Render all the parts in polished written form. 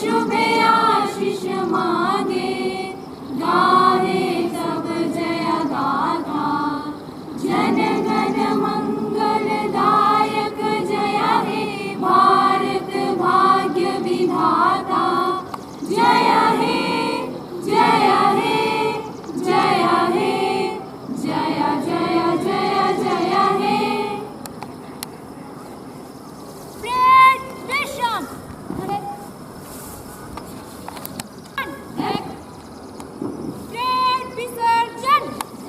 शुभ आशीष मांगे, गाहे सब जय गाथा। जन गण मंगलदायक जय हे भारत भाग्य विधाता। जय हे जय हे जय हे जय जय जय जय हे। Great Bishop! Great विसर्जन।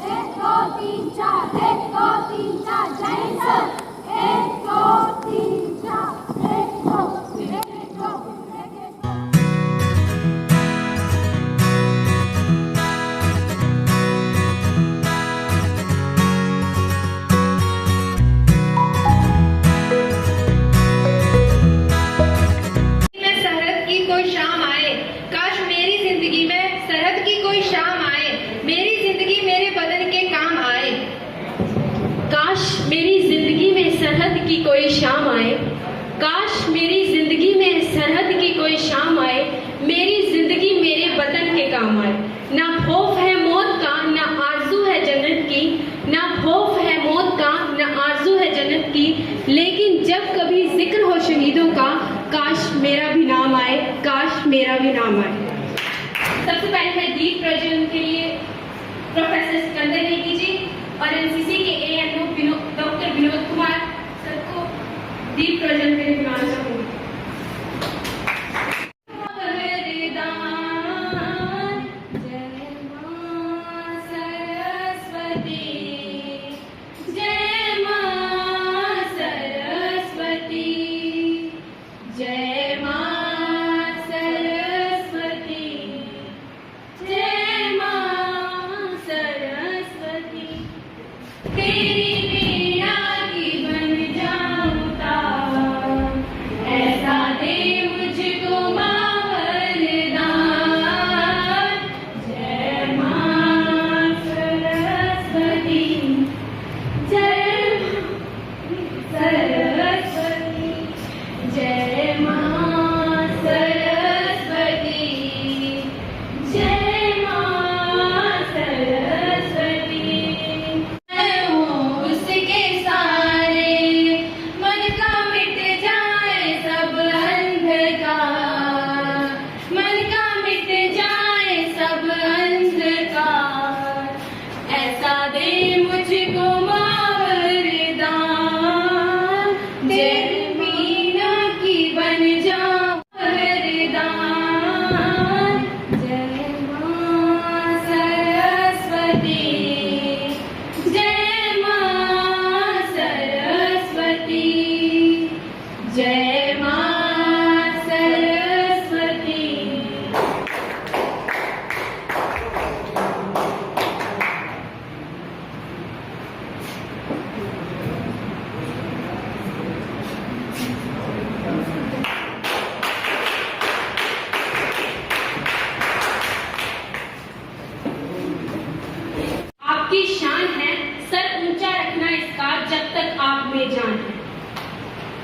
1 2 3 4 1 2 3 4 जय सर। 1 2 3 4 1 2 1 2 सरहद की कोई शाम आए, काश मेरी जिंदगी में सरहद की कोई शाम आए, मेरी जिंदगी मेरे बदन के काम आए। काश मेरी जिंदगी में सरहद की कोई शाम आए, काश मेरी जिंदगी में सरहद की कोई शाम आए, मेरी जिंदगी मेरे बदन के काम आए। ना खौफ है मौत का, ना आरज़ू है जन्नत की, ना खौफ है मौत का, ना आरज़ू है जन्नत की, लेकिन जब कभी जिक्र हो शहीदों का, काश मेरा भी नाम आए, काश मेरा भी नाम आए। सबसे पहले मैं दीप प्रज्वलन के लिए प्रोफेसर सिकंदर नेगी जी और एनसीसी के ANO doctor Vinod Kumar sir को दीप प्रज्वलन के लिए बुलाना चाहूंगी।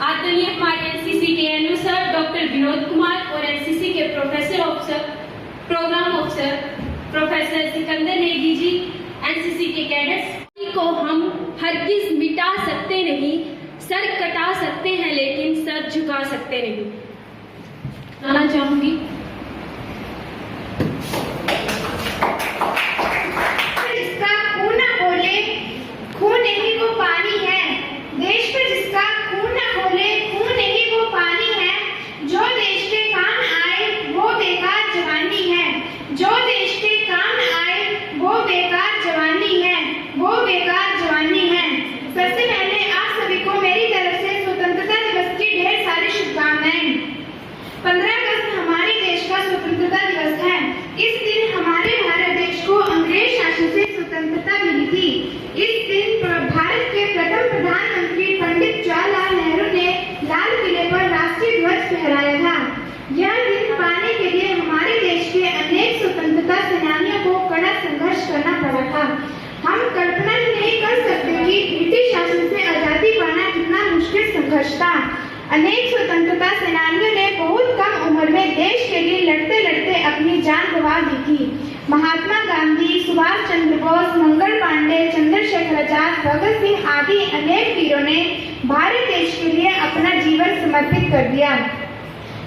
आदरणीय हमारे एनसीसी के ANO sir doctor Vinod Kumar और एनसीसी के professor officer programme officer professor Sikandar Negi ji, NCC के कैडेट्स को हम हरगिज मिटा सकते नहीं, सर कटा सकते हैं लेकिन सर झुका सकते नहीं। आना चाहूंगी जिसका खून न खोले, खून नहीं वो पानी है। देश पर जिसका खून न खोले, खून नहीं वो पानी है। जो देश के काम आए वो बेकार जवानी है। जो देश के काम आए वो बेकार जवानी है, वो बेकार जवानी है। सबसे पहले आप सभी को मेरी तरफ से स्वतंत्रता दिवस की ढेर सारी शुभकामनाएं। 15 अगस्त हमारे देश का स्वतंत्रता दिवस है। इस दिन हमारे भारत देश को अंग्रेज शासन से स्वतंत्रता मिली थी। इस दिन भारत के प्रथम प्रधानमंत्री पंडित जवाहरलाल नेहरू ने लाल किले पर राष्ट्रीय ध्वज फहराया था। यह दिन पाने के लिए हमारे देश के अनेक स्वतंत्रता सेनानियों को कड़ा संघर्ष करना पड़ा था। हम कल्पना ही नहीं कर सकते कि ब्रिटिश शासन से आजादी पाना कितना मुश्किल संघर्ष था। अनेक स्वतंत्रता सेनानियों ने बहुत कम उम्र उम्र में देश के लिए लड़ते लड़ते अपनी जान गंवा दी थी। महात्मा गांधी, सुभाष चंद्र बोस, मंगल पांडे, चंद्रशेखर आजाद, भगत सिंह आदि अनेक वीरों ने भारत देश के लिए अपना जीवन समर्पित कर दिया।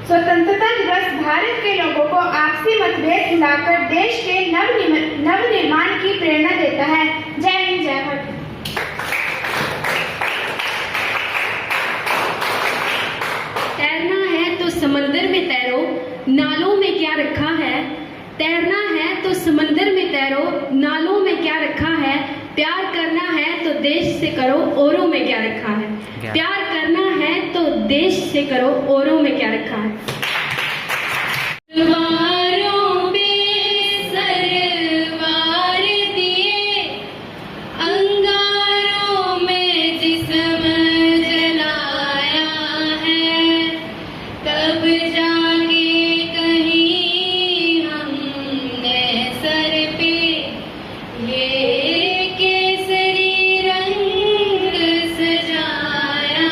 स्वतंत्रता दिवस भारत के लोगों को आपसी मतभेद भुलाकर देश के नवनिर्माण की प्रेरणा देता है। जय हिंद, जय भारत। तैरना है तो समंदर में तैरो, नालों में क्या रखा है। तैरना है तो समंदर में तैरो, नालों में क्या रखा है। प्यार करना है तो देश से करो, औरों में क्या रखा है। प्यार करना है तो देश से करो, औरों में क्या रखा है। तलवारों पे सरवार दिए, अंगारों में जिस्म जलाया है, तब जाके कहीं हमने सर पे ये केसरी रंग सजाया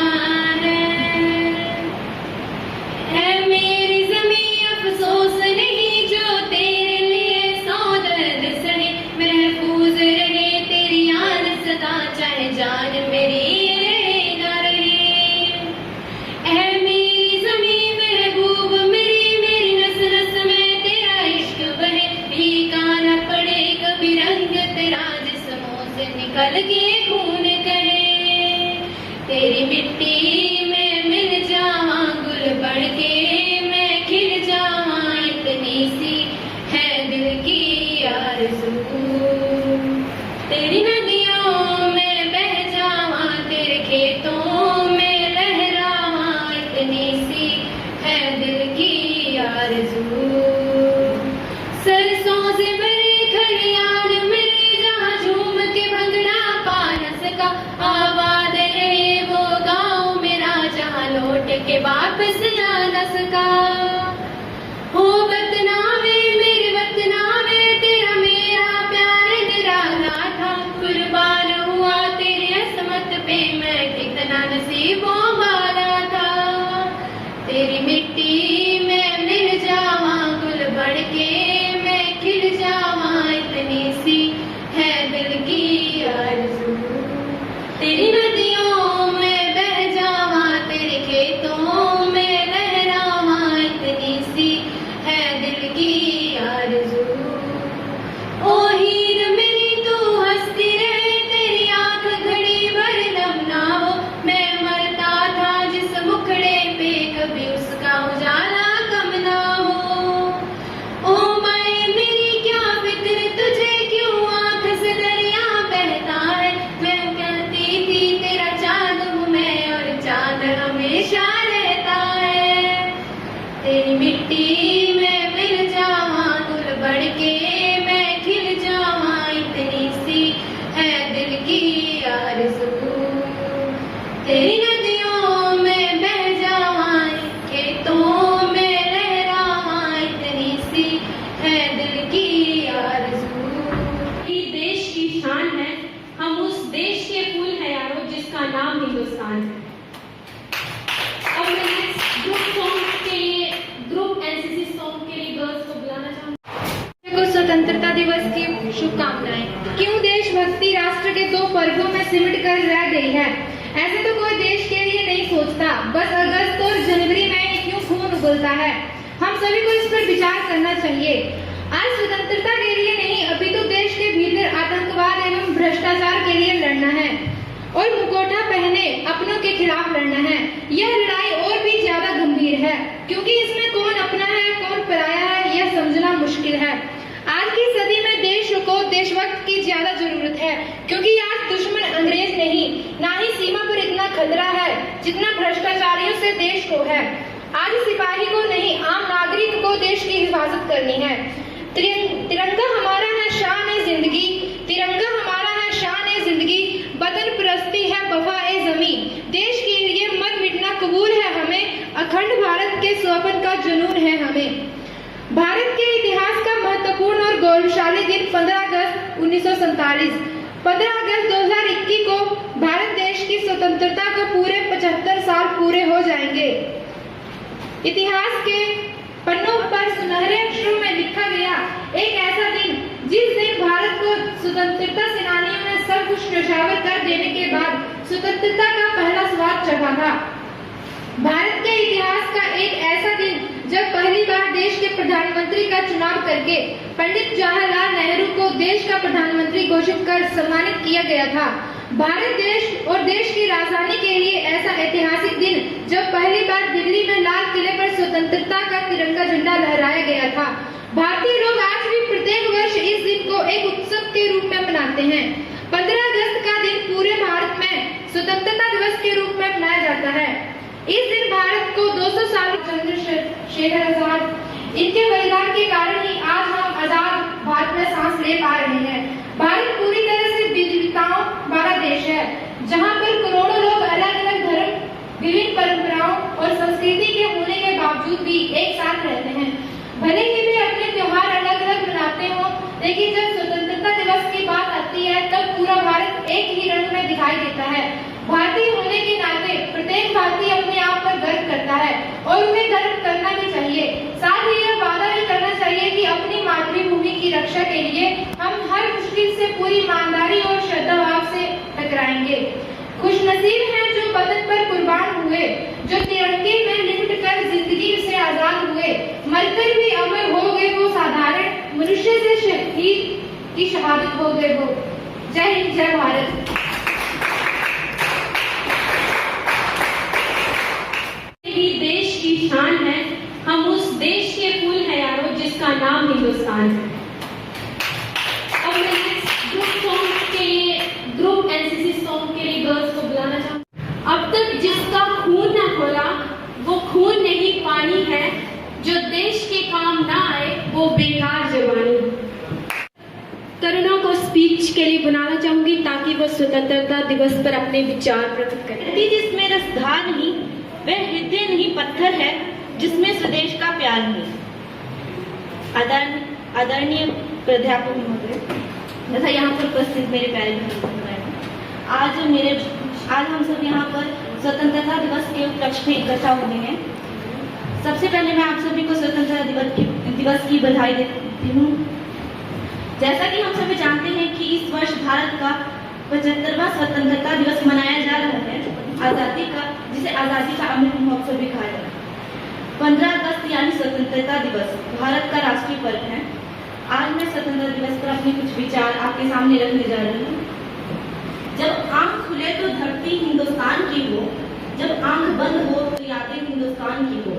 है मेरी ज़मीं अफसोस नहीं जो तेरे लिए सौ दर्द सहे, महफूज रहे तेरी याद सदा, चाहे जान मेरी रहे ना रहे। ऐ मेरी ज़मीं महबूब मेरी नस नस में तेरा इश्क बहे, फीका न पड़े कभी रंग तेरा जिस्मों से निकल के खून कहे। तेरी मिट्टी में मिल जावां गुल बढ़ के मैं खिल जावां, इतनी सी है दिल की आरज़ू। तेरी नदियों में बह जावां, तेरे खेतों में लहरावां, इतनी सी है दिल की आरज़ू। सरसों से भरे खलियान मिले जहाँ झूम के भंगड़ा पा न सका, आबाद रहे वो गाँव मेरा जहाँ लौट के वापस जा न सका। हो वतनावे मेरे वतनावे, तेरा मेरा प्यार निराला था, कुर्बान हुआ तेरी असमत पे मैं कितना नसीबों वाला था। तेरी मिट्टी में मिल जावां गुल बढ़ के मैं खिल जावां, इतनी सी है दिल की आरज़ू। तेरी नदियों में बह जावां, तेरे खेतों में लहरावां, इतनी सी है दिल की आरज़ू। ओ हीर मेरी तू हंसती रहे, तेरी आंख घड़ी भर नम ना हो, मैं मरता था जिस मुखड़े पे कभी उसका उजाला कम ना हो। ओ माए मेरी क्या फिक्र तुझे, क्यों आंख से दरिया बहता है। मैं कहती थी तेरा चांद हूँ मैं और चांद हमेशा रहता है। तेरी मिट्टी में मिल जावां गुल बढ़ के मैं खिल जावां, इतनी सी है दिल की आरज़ू। तेरी नदियों में बह जावां, खेतों में लहरावां, इतनी सी है दिल की आरज़ू। ये देश की शान है, हम उस देश के फूल हैं यारो जिसका नाम हिंदुस्तान है। अब मैं नेक्स्ट ग्रुप एनसीसी सॉन्ग के लिए गर्ल्स को बुलाना चाहूँगी। को स्वतंत्रता दिवस की शुभकामनाएं। क्यों देशभक्ति राष्ट्र के दो पर्वों में सिमट कर रह गई है। ऐसे तो कोई देश के लिए नहीं सोचता, बस अगस्त और जनवरी में क्यों खून उबलता है। हम सभी को इस पर विचार करना चाहिए। आज स्वतंत्रता के लिए नहीं, अभी तो देश के भीतर आतंकवाद एवं भ्रष्टाचार के लिए लड़ना है और मुखौटा पहने अपनों के खिलाफ लड़ना है। यह लड़ाई और भी ज्यादा गंभीर है क्योंकि इसमें कौन अपना है कौन पराया है यह समझना मुश्किल है। आज की सदी में देश को देशभक्त की ज्यादा जरूरत है क्योंकि आज दुश्मन अंग्रेज नहीं, ना ही सीमा पर इतना खतरा है जितना भ्रष्टाचारियों से देश को है। आज सिपाही को नहीं, आम नागरिक को देश की हिफाजत करनी है। तिरंगा हमारा है शान ए जिंदगी, तिरंगा हमारा है शान ए जिंदगी, वतन परस्ती है वफा ए जमी। देश के लिए मर मिटना कबूल है हमें, अखंड भारत के स्वप्न का जुनून है हमें। भारत के इतिहास का महत्वपूर्ण और गौरवशाली दिन 15 अगस्त 1947, 15 अगस्त 2021 को भारत देश की स्वतंत्रता को पूरे 75 साल पूरे हो जाएंगे। इतिहास के पन्नों पर सुनहरे अक्षरों में लिखा गया एक ऐसा दिन जिस दिन भारत को स्वतंत्रता सेनानियों ने सब कुछ न्यौछावर कर देने के बाद स्वतंत्रता का पहला स्वाद चखा था। भारत के इतिहास का एक ऐसा दिन जब पहली बार देश के प्रधानमंत्री का चुनाव करके पंडित जवाहरलाल नेहरू को देश का प्रधानमंत्री घोषित कर सम्मानित किया गया था। भारत देश और देश की राजधानी के लिए ऐसा ऐतिहासिक दिन जब पहली बार दिल्ली में लाल किले पर स्वतंत्रता का तिरंगा झंडा लहराया गया था। भारतीय लोग आज भी प्रत्येक वर्ष इस दिन को एक उत्सव के रूप में मनाते हैं। 15 अगस्त का दिन पूरे भारत में स्वतंत्रता दिवस के रूप में मनाया जाता है। इस दिन भारत को 200 साल चंद्रशेखर आजाद इनके बलिदान के कारण ही आज हम आजाद भारत में सांस ले पा रहे हैं। भारत पूरी तरह से विविधताओं वाला देश है, जहाँ पर करोड़ों लोग अलग अलग धर्म, विभिन्न परंपराओं और संस्कृति के होने के बावजूद भी एक साथ रहते हैं। भले ही वे अपने त्योहार अलग अलग मनाते हों, लेकिन जब स्वतंत्रता दिवस की बात आती है तब पूरा भारत एक ही रंग में दिखाई देता है। भारतीय होने के नाते प्रत्येक भारतीय अपने आप पर गर्व करता है और उन्हें गर्व करना भी चाहिए। साथ ही यह वादा भी करना चाहिए कि अपनी मातृभूमि की रक्षा के लिए हम हर मुश्किल से पूरी ईमानदारी और श्रद्धा भाव से टकराएंगे। खुशनसीब हैं जो वतन पर कुर्बान हुए, जो तिरंगे में लिपट कर जिंदगी से आजाद हुए, मरकर भी अमर हो गए वो साधारण मनुष्य से शहीद की शहादत हो गए वो। जय हिंद, जय भारत। देश की शान है, हम उस देश के फूल हैं यारो जिसका नाम हिंदुस्तान है। अब मैं ग्रुप सॉन्ग के लिए, ग्रुप एनसीसी सॉन्ग के लिए गर्ल्स को बुलाना चाहूँ। अब तक जिसका खून न खोला वो खून नहीं पानी है, जो देश के काम ना आए वो बेकार जवानी। तरुणों को स्पीच के लिए बुलाना चाहूंगी ताकि वो स्वतंत्रता दिवस पर अपने विचार प्रकट करें। जिसमें रसधार नहीं, वह हृदय नहीं पत्थर है जिसमें स्वदेश का प्यार नहीं। आदरणीय प्राध्यापक महोदय तथा यहाँ पर उपस्थित मेरे प्यारे बहन, आज हम सब यहाँ पर स्वतंत्रता दिवस के उपलक्ष्य में इकट्ठा हुए हैं। सबसे पहले मैं आप सभी को स्वतंत्रता दिवस की बधाई देती हूँ। जैसा कि हम सभी जानते हैं कि इस वर्ष भारत का 75वां स्वतंत्रता दिवस मनाया जा रहा है, जिसे आजादी का अमृत महोत्सव भी कहा जाता है। 15 अगस्त यानी स्वतंत्रता दिवस भारत का राष्ट्रीय पर्व है। आज मैं स्वतंत्रता दिवस पर अपने कुछ विचार आपके सामने रखने जा रही हूँ। जब आंख खुले तो धरती हिंदुस्तान की हो, जब आंख बंद हो तो यादें हिंदुस्तान की हो।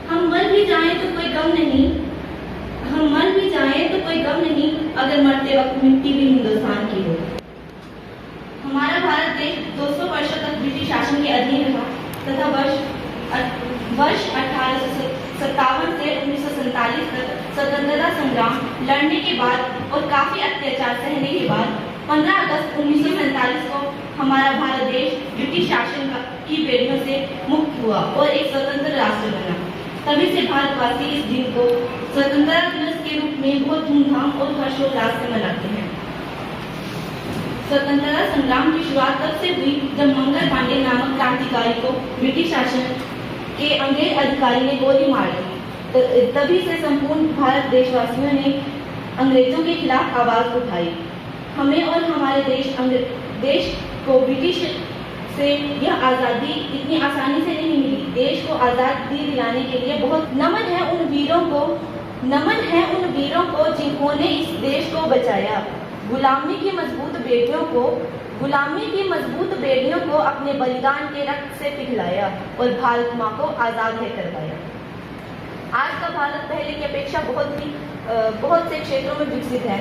हम मर भी जाएं तो कोई गम नहीं, अगर मरते वक्त मिट्टी भी हिंदुस्तान की हो। हमारा भारत देश 200 वर्षों तक ब्रिटिश शासन के अधीन रहा तथा वर्ष 1857 से 1947 तक स्वतंत्रता संग्राम लड़ने के बाद और काफी अत्याचार सहने के बाद 15 अगस्त 1947 को हमारा भारत देश ब्रिटिश शासन की बेड़ियों से मुक्त हुआ और एक स्वतंत्र राष्ट्र बना। तभी से भारतवासी इस दिन को स्वतंत्रता दिवस के रूप में बहुत धूमधाम और हर्षोल्लास से मनाते हैं। स्वतंत्रता संग्राम की शुरुआत तब से हुई जब मंगल पांडे नामक क्रांतिकारी को ब्रिटिश शासन के अंग्रेज अधिकारी ने गोली मार दी। तभी से संपूर्ण भारत देशवासियों ने अंग्रेजों के खिलाफ आवाज उठाई। हमें और हमारे देश को ब्रिटिश से यह आज़ादी इतनी आसानी से नहीं मिली। देश को आज़ादी दिलाने के लिए बहुत नमन है उन वीरों को जिन्होंने इस देश को बचाया। गुलामी की मजबूत बेड़ियों को अपने बलिदान के रक्त से पिघलाया और भारत माँ को आज़ाद है करवाया। आज का भारत पहले की अपेक्षा बहुत से क्षेत्रों में विकसित है।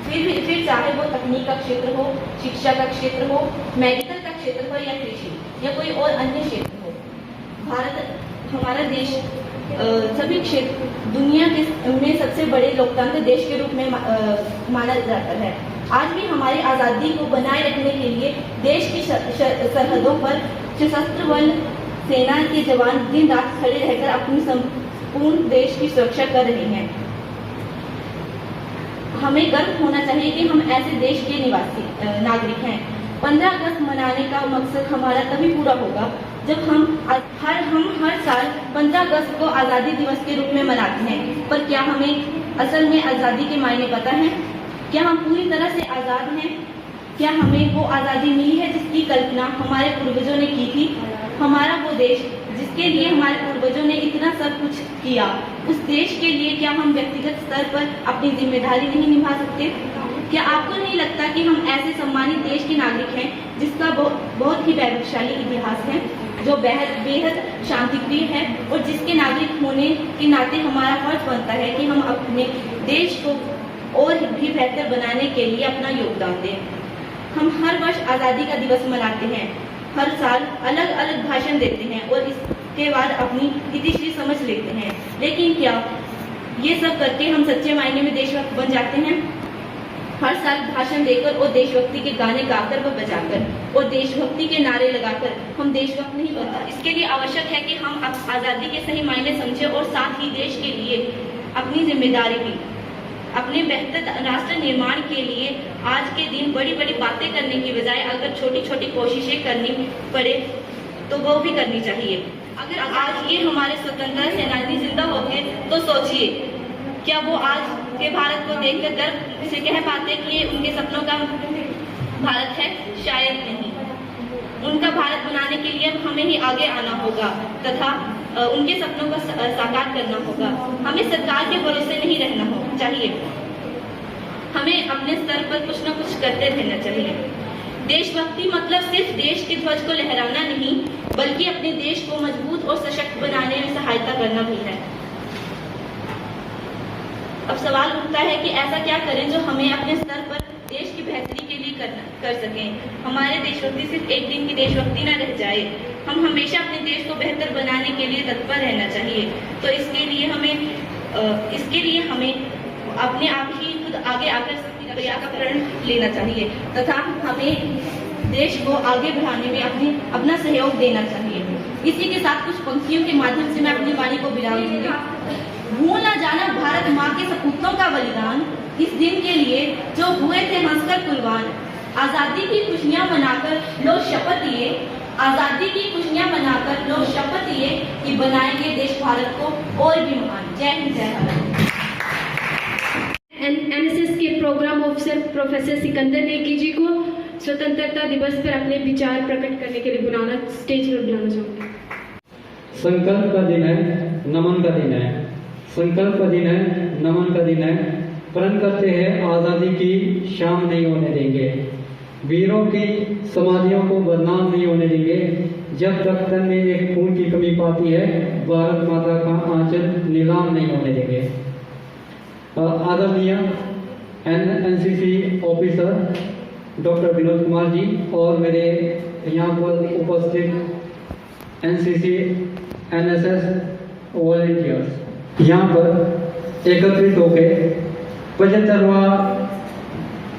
फिर चाहे वो तकनीक का क्षेत्र हो, शिक्षा का क्षेत्र हो, मेडिकल का क्षेत्र हो या कृषि या कोई और अन्य क्षेत्र हो। हमारा देश सभी क्षेत्र दुनिया में सबसे बड़े लोकतंत्र देश के रूप में माना जाता है। आज भी हमारी आज़ादी को बनाए रखने के लिए देश की सरहदों पर सशस्त्र बल सेना के जवान दिन रात खड़े रहकर अपनी संपूर्ण देश की सुरक्षा कर रहे हैं। हमें गर्व होना चाहिए कि हम ऐसे देश के नागरिक हैं 15 अगस्त मनाने का मकसद हमारा तभी पूरा होगा जब हम हर साल 15 अगस्त को आज़ादी दिवस के रूप में मनाते हैं। पर क्या हमें असल में आज़ादी के मायने पता है? क्या हम पूरी तरह से आज़ाद हैं? क्या हमें वो आज़ादी मिली है जिसकी कल्पना हमारे पूर्वजों ने की थी? हमारा वो देश जिसके लिए हमारे पूर्वजों ने इतना सब कुछ किया, उस देश के लिए क्या हम व्यक्तिगत स्तर पर अपनी जिम्मेदारी नहीं निभा सकते? क्या आपको नहीं लगता कि हम ऐसे सम्मानित देश के नागरिक हैं जिसका बहुत ही वैभवशाली इतिहास है, जो बेहद शांतिप्रिय है और जिसके नागरिक होने के नाते हमारा फर्ज बनता है कि हम अपने देश को और भी बेहतर बनाने के लिए अपना योगदान दें। हम हर वर्ष आज़ादी का दिवस मनाते हैं, हर साल अलग अलग भाषण देते हैं और इसके बाद अपनी इतिश्री समझ लेते हैं। लेकिन क्या ये सब करके हम सच्चे मायने में देशभक्त बन जाते हैं? हर साल भाषण देकर और देशभक्ति के गाने गाकर व बजाकर और देशभक्ति के नारे लगाकर हम देशभक्त नहीं बनता। इसके लिए आवश्यक है कि हम आज़ादी के सही मायने समझें और साथ ही देश के लिए अपनी जिम्मेदारी भी, अपने बेहतर राष्ट्र निर्माण के लिए आज के दिन बड़ी बड़ी बातें करने की बजाय अगर छोटी छोटी कोशिशें करनी पड़े तो वो भी करनी चाहिए। अगर आज ये हमारे स्वतंत्रता सेनानी जिंदा होते तो सोचिए, क्या वो आज के भारत को देखकर गर्व से कह पाते कि ये उनके सपनों का भारत है? शायद नहीं। उनका भारत बनाने के लिए हमें ही आगे आना होगा तथा उनके सपनों को साकार करना होगा। हमें सरकार के भरोसे नहीं रहना चाहिए, हमें अपने स्तर पर कुछ न कुछ करते रहना चाहिए। देशभक्ति मतलब सिर्फ देश के ध्वज को लहराना नहीं, बल्कि अपने देश को मजबूत और सशक्त बनाने में सहायता करना भी है। अब सवाल उठता है कि ऐसा क्या करें जो हमें अपने स्तर पर देश की बेहतरी के लिए कर सकें। हमारे देशभक्ति सिर्फ एक दिन की देशभक्ति न रह जाए, हम हमेशा अपने देश को बेहतर बनाने के लिए तत्पर रहना चाहिए। तो इसके लिए हमें अपने आप ही खुद आगे आकर क्रिया का प्रण लेना चाहिए तथा हमें देश को आगे बढ़ाने में अपना सहयोग देना चाहिए। इसी के साथ कुछ पंक्तियों के माध्यम से मैं अपनी वाणी को विराम दूंगी। भूल न जाना भारत माँ के सपूतों का बलिदान, इस दिन के लिए जो हुए थे हंसकर कुर्बान। आजादी की खुशियाँ मनाकर लो शपथ ये, आजादी की खुशियाँ मनाकर लो शपथ ये कि बनाएंगे देश भारत को और भी महान। जय हिंद, जय भारत। एनएसएस के प्रोग्राम ऑफिसर प्रोफेसर सिकंदर नेकी जी को स्वतंत्रता दिवस पर अपने विचार प्रकट करने के लिए बुलाना, स्टेज पर बुलाना चाहूँगी। संकल्प का दिन है, नमन का दिन है। संकल्प का दिन है, नमन का दिन है। प्रण करते हैं आज़ादी की शाम नहीं होने देंगे, वीरों की समाधियों को बदनाम नहीं होने देंगे। जब तक तन में एक खून की कमी पाती है, भारत माता का आंचल नीलाम नहीं होने देंगे। आदरणीय NCC officer doctor Vinod Kumar ji और मेरे यहाँ पर उपस्थित एनसीसी एनएसएस वॉलंटियर्स यहाँ पर एकत्रित होकर 75वां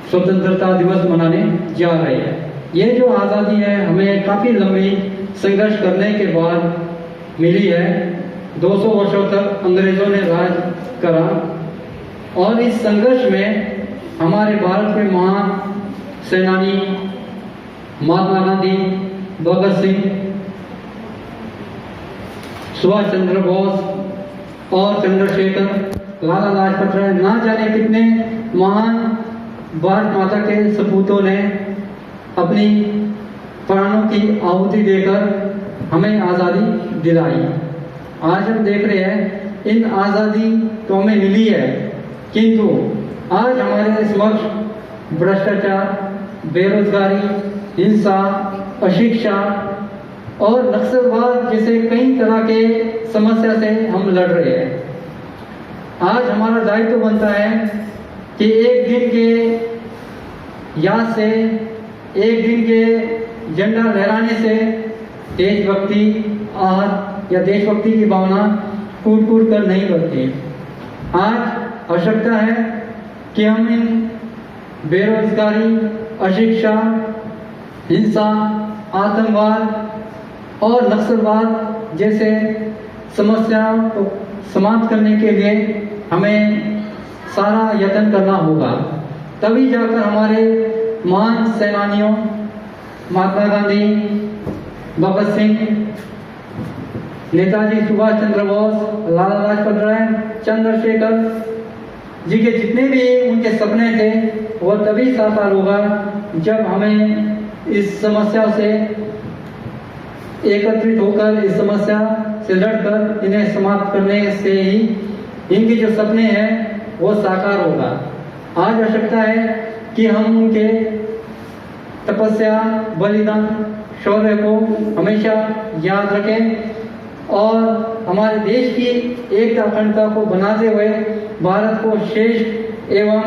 स्वतंत्रता दिवस मनाने जा रहे हैं। ये जो आज़ादी है हमें काफ़ी लंबी संघर्ष करने के बाद मिली है। 200 वर्षों तक अंग्रेजों ने राज करा और इस संघर्ष में हमारे भारत के महान सेनानी महात्मा गांधी, भगत सिंह, सुभाष चंद्र बोस और चंद्रशेखर, लाला लाजपत राय, ना जाने कितने महान भारत माता के सपूतों ने अपनी प्राणों की आहुति देकर हमें आज़ादी दिलाई। आज हम देख रहे हैं इन आज़ादी तो हमें मिली है, किंतु आज हमारे समक्ष भ्रष्टाचार, बेरोजगारी, हिंसा, अशिक्षा और नक्सलवाद जैसे कई तरह के समस्या से हम लड़ रहे हैं। आज हमारा दायित्व बनता है कि एक दिन के याद से, एक दिन के झंडा लहराने से देशभक्ति आहत या देशभक्ति की भावना कूट कूट कर नहीं बढ़ती। आज आवश्यकता है कि हम इन बेरोजगारी, अशिक्षा, हिंसा, आतंकवाद और नक्सलवाद जैसे समस्याओं को समाप्त करने के लिए हमें सारा यत्न करना होगा। तभी जाकर हमारे महान सेनानियों महात्मा गांधी, भगत सिंह, नेताजी सुभाष चंद्र बोस, लाला लाजपत राय, चंद्रशेखर जी के जितने भी उनके सपने थे वह तभी साकार होगा जब हमें इस समस्या से एकत्रित होकर, इस समस्या से लड़कर इन्हें समाप्त करने से ही इनके जो सपने हैं वो साकार होगा। आज आवश्यकता है कि हम उनके तपस्या, बलिदान, शौर्य को हमेशा याद रखें और हमारे देश की एकता अखंडता को बनाते हुए भारत को श्रेष्ठ एवं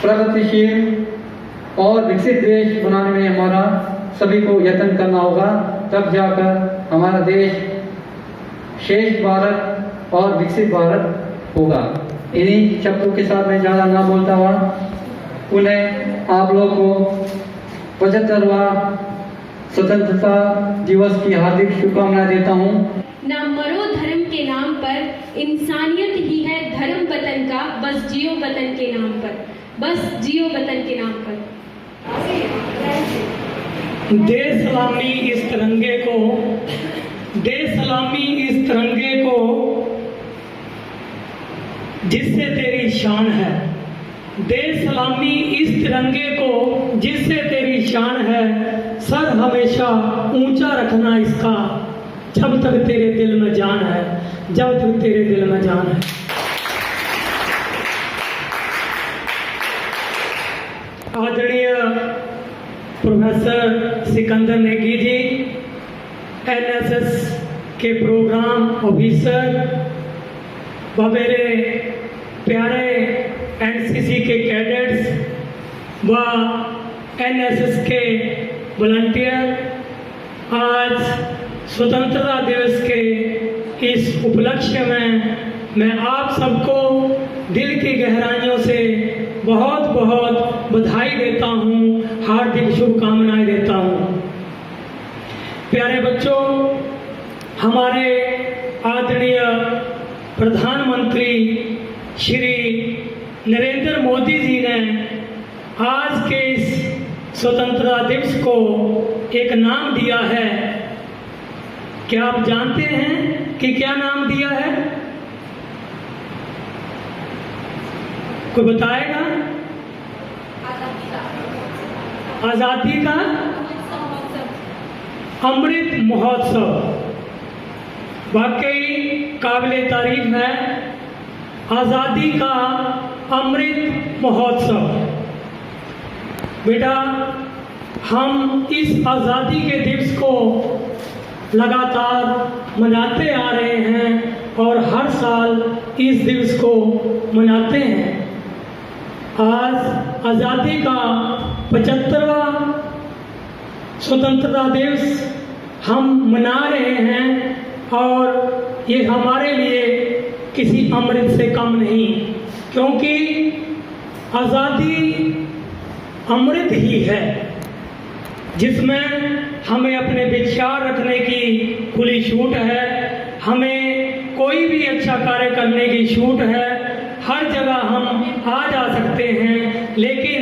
प्रगतिशील और विकसित देश बनाने में हमारा सभी को यत्न करना होगा। तब जाकर हमारा देश श्रेष्ठ भारत और विकसित भारत होगा। इन्हीं शब्दों के साथ मैं ज़्यादा ना बोलता हुआ उन्हें आप लोग को 75वां स्वतंत्रता दिवस की हार्दिक शुभकामनाएं देता हूँ। ना मरो धर्म के नाम पर, इंसानियत ही है धर्म वतन का, बस जियो वतन के नाम पर, बस जियो वतन के नाम पर। दे सलामी इस तिरंगे को, दे सलामी इस तिरंगे को जिससे तेरी शान है, दे सलामी इस तिरंगे को जिससे तेरी शान है, सर हमेशा ऊंचा रखना इसका जब तक तेरे दिल में जान है, जब तक तेरे दिल में जान है। आदरणीय प्रोफेसर सिकंदर नेगी जी, एनएसएस के प्रोग्राम ऑफिसर व मेरे प्यारे एनसीसी के कैडेट्स व एनएसएस के वॉलंटियर, आज स्वतंत्रता दिवस के इस उपलक्ष्य में मैं आप सबको दिल की गहराइयों से बहुत बहुत बधाई देता हूँ, हार्दिक शुभकामनाएं देता हूँ। प्यारे बच्चों, हमारे आदरणीय प्रधानमंत्री श्री नरेंद्र मोदी जी ने आज के इस स्वतंत्रता दिवस को एक नाम दिया है। क्या आप जानते हैं कि क्या नाम दिया है? कोई बताएगा? आजादी का अमृत महोत्सव। वाकई काबिले तारीफ है, आजादी का अमृत महोत्सव। बेटा, हम इस आजादी के दिवस को लगातार मनाते आ रहे हैं और हर साल इस दिवस को मनाते हैं। आज आज़ादी का 75वां स्वतंत्रता दिवस हम मना रहे हैं और ये हमारे लिए किसी अमृत से कम नहीं, क्योंकि आज़ादी अमृत ही है जिसमें हमें अपने विचार रखने की खुली छूट है, हमें कोई भी अच्छा कार्य करने की छूट है, हर जगह हम आ जा सकते हैं। लेकिन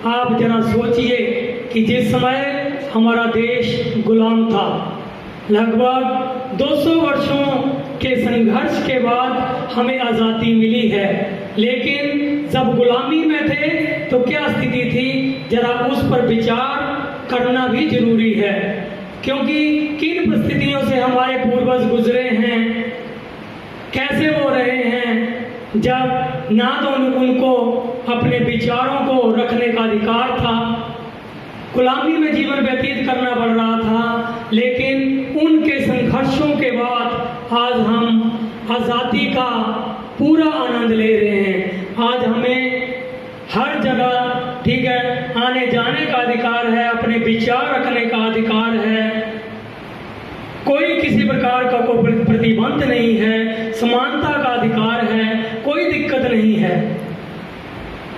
आप जरा सोचिए कि जिस समय हमारा देश गुलाम था, लगभग 200 वर्षों के संघर्ष के बाद हमें आज़ादी मिली है, लेकिन जब गुलामी में थे तो क्या स्थिति थी, जरा उस पर विचार करना भी जरूरी है। क्योंकि किन परिस्थितियों से हमारे पूर्वज गुजरे हैं, कैसे वो रहे हैं, जब ना तो उनको अपने विचारों को रखने का अधिकार था, गुलामी में जीवन व्यतीत करना पड़ रहा था, लेकिन उनके संघर्षों के बाद आज हम आज़ादी का पूरा आनंद ले रहे हैं। आज हमें हर जगह, ठीक है, आने जाने का अधिकार है, अपने विचार रखने का अधिकार है, कोई किसी प्रकार का कोई प्रतिबंध नहीं है, समानता का अधिकार है, कोई दिक्कत नहीं है।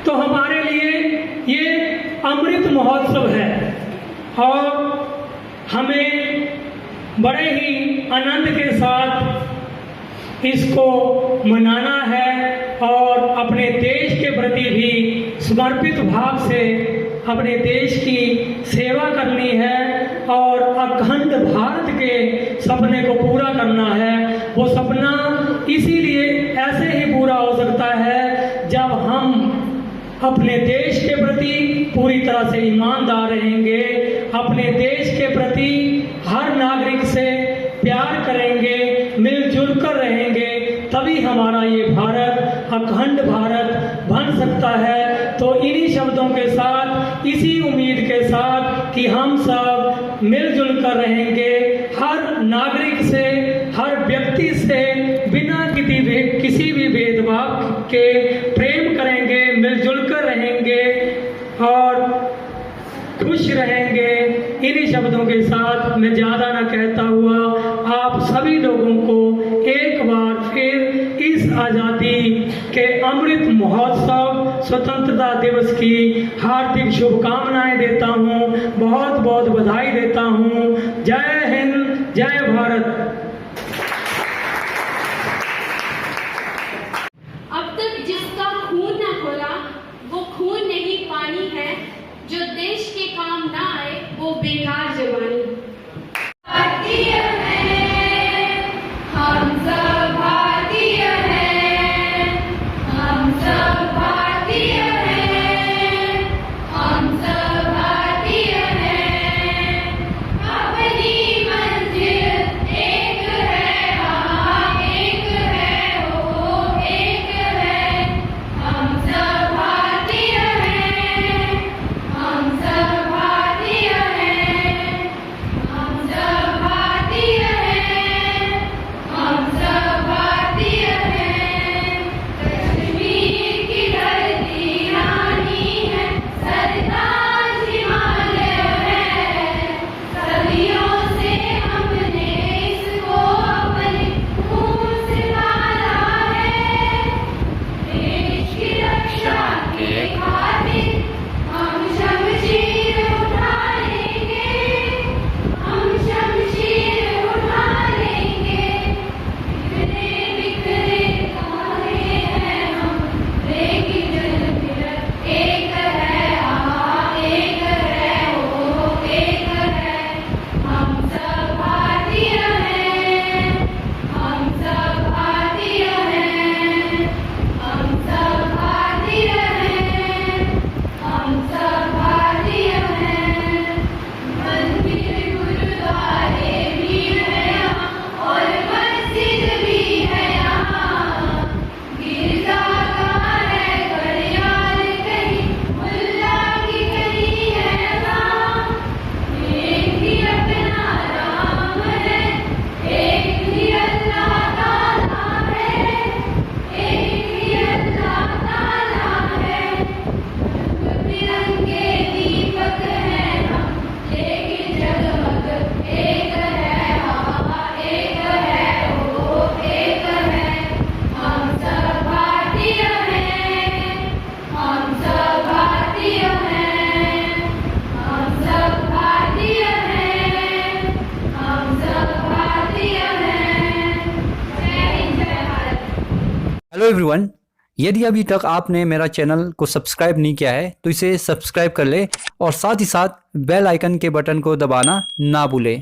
तो हमारे लिए ये अमृत महोत्सव है और हमें बड़े ही आनंद के साथ इसको मनाना है और अपने देश के प्रति भी समर्पित भाव से अपने देश की सेवा करनी है और अखंड भारत के सपने को पूरा करना है। वो सपना इसीलिए ऐसे ही पूरा हो सकता है जब हम अपने देश के प्रति पूरी तरह से ईमानदार रहेंगे, अपने देश के प्रति हर नागरिक से प्यार करेंगे, मिलजुल कर रहेंगे, तभी हमारा ये भारत अखंड भारत बन सकता है। तो इन्हीं शब्दों के साथ, इसी उम्मीद के साथ कि हम सब मिलजुल कर रहेंगे, हर नागरिक से, हर व्यक्ति से बिना किसी भी भेदभाव के प्रेम करेंगे, मिलजुल कर रहेंगे और खुश रहेंगे। इन्हीं शब्दों के साथ मैं ज़्यादा न कहता हुआ आप सभी लोगों को एक बार फिर इस आज़ादी के अमृत महोत्सव स्वतंत्रता दिवस की हार्दिक शुभकामनाएं देता हूँ, बहुत बहुत बधाई देता हूँ। जय हिंद, जय भारत। अब तक जिसका खून न खोला वो खून नहीं पानी है, जो देश के काम ना आए वो बेकार जवानी। भारतीय हैं, हम सब भारतीय हैं, हम सब भारतीय हैं, हम सब भारतीय हैं। अपनी मंजिल एक है, हाँ एक है, वो एक है। हम सब भारतीय हैं, हम सब भारतीय हैं, हम सब भारतीय हैं, हम सब भारतीय हैं। कश्मीर की धरती रानी है, सरताज हिमालय है। सदियों से हमने इसको अपने खून से पाला है। देश की रक्षा के खातिर हम शमशीर उठा लेंगे, हम शमशीर उठा लेंगे। बिखरे बिखरे तारे हैं हम, लेकिन फिर एक है, हाँ एक है, वो एक है। हम सब भारतीय हैं, हम सब भारतीय हैं, हम सब भारतीय हैं, हम सब भारतीय हैं। मंदिर गुरुद्वारे भी है यहाँ और मस्जिद भी है यहाँ। गिरजाघर है, घड़ियाल कहीं, मुल्ला की कहीं है वहाँ। एक ही अपना राम है, एक ही अल्लाह ताला है, एक ही अल्लाह ताला है। तिरंगे दीपक हैं हम, लेकिन जगमग एक है, हाँ एक है, वो एक है। हम सब भारतीय हैं, हम सब भारतीय हैं, हम सब भारतीय हैं, हम सब भारतीय हैं। जय हिंद, जय भारत। हेलो एवरीवन, यदि अभी तक आपने मेरा चैनल को सब्सक्राइब नहीं किया है तो इसे सब्सक्राइब कर ले और साथ ही साथ बेल आइकन के बटन को दबाना ना भूलें।